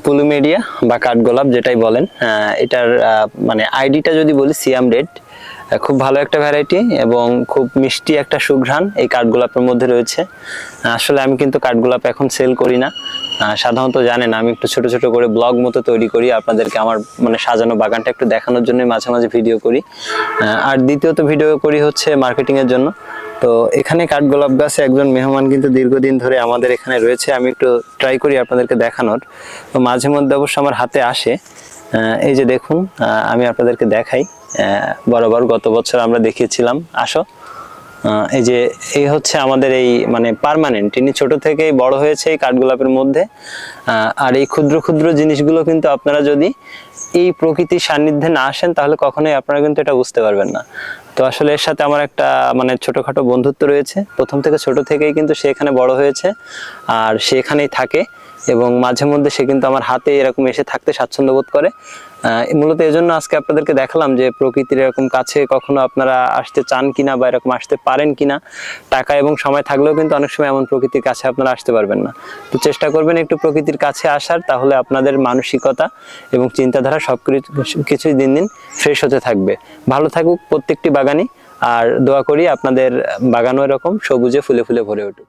পুলুমেরিয়া বা কাঠগোলাপ যেটাই বলেন, এটার মানে আইডিটা যদি বলি সিয়াম রেড, খুব ভালো একটা ভ্যারাইটি এবং খুব মিষ্টি একটা সুঘ্রাণ এই কাঠগোলাপের মধ্যে রয়েছে। আসলে আমি কিন্তু কাঠগোলাপ এখন সেল করি না, সাধারণত জানেন আমি একটু ছোট ছোট করে ব্লগ মতো তৈরি করি, আপনাদেরকে আমার মানে সাজানো বাগানটা একটু দেখানোর জন্য মাঝে মাঝে ভিডিও করি। আর দ্বিতীয়ত ভিডিও করি হচ্ছে মার্কেটিং এর জন্য। তো এখানে কাঠগোলাপ গাছে একজন মেহমান কিন্তু দীর্ঘদিন ধরে আমাদের এখানে রয়েছে, আমি একটু ট্রাই করি আপনাদেরকে দেখানোর। তো মাঝে মধ্যে অবশ্য আমার হাতে আসে। এই যে দেখুন, আমি আপনাদেরকে দেখাই। বরাবর গত বছর আমরা দেখিয়েছিলাম, আসো। এই যে এই হচ্ছে আমাদের এই মানে পার্মানেন্ট, ইনি ছোট থেকেই বড় হয়েছে এই কাঠগোলাপের মধ্যে। আর এই ক্ষুদ্র ক্ষুদ্র জিনিসগুলো কিন্তু আপনারা যদি এই প্রকৃতির সান্নিধ্যে না আসেন তাহলে কখনোই আপনারা কিন্তু এটা বুঝতে পারবেন না। তো আসলে এর সাথে আমার একটা মানে ছোটখাটো বন্ধুত্ব রয়েছে, প্রথম থেকে ছোট থেকেই কিন্তু সে এখানে বড় হয়েছে আর সে এখানেই থাকে এবং মাঝে মধ্যে সে কিন্তু আমার হাতে এরকম এসে থাকতে স্বাচ্ছন্দ্য বোধ করে। মূলত এই জন্য আজকে আপনাদেরকে দেখালাম যে প্রকৃতির এরকম কাছে কখনো আপনারা আসতে চান কিনা বা এরকম আসতে পারেন কিনা। টাকা এবং সময় থাকলেও কিন্তু অনেক সময় এমন প্রকৃতির কাছে আপনারা আসতে পারবেন না। তো চেষ্টা করবেন একটু প্রকৃতির কাছে আসার, তাহলে আপনাদের মানসিকতা এবং চিন্তাধারা সবকিছুই দিন দিন ফ্রেশ হতে থাকবে। ভালো থাকুক প্রত্যেকটি বাগানই, আর দোয়া করি আপনাদের বাগানও এরকম সবুজে ফুলে ফুলে ভরে উঠুক।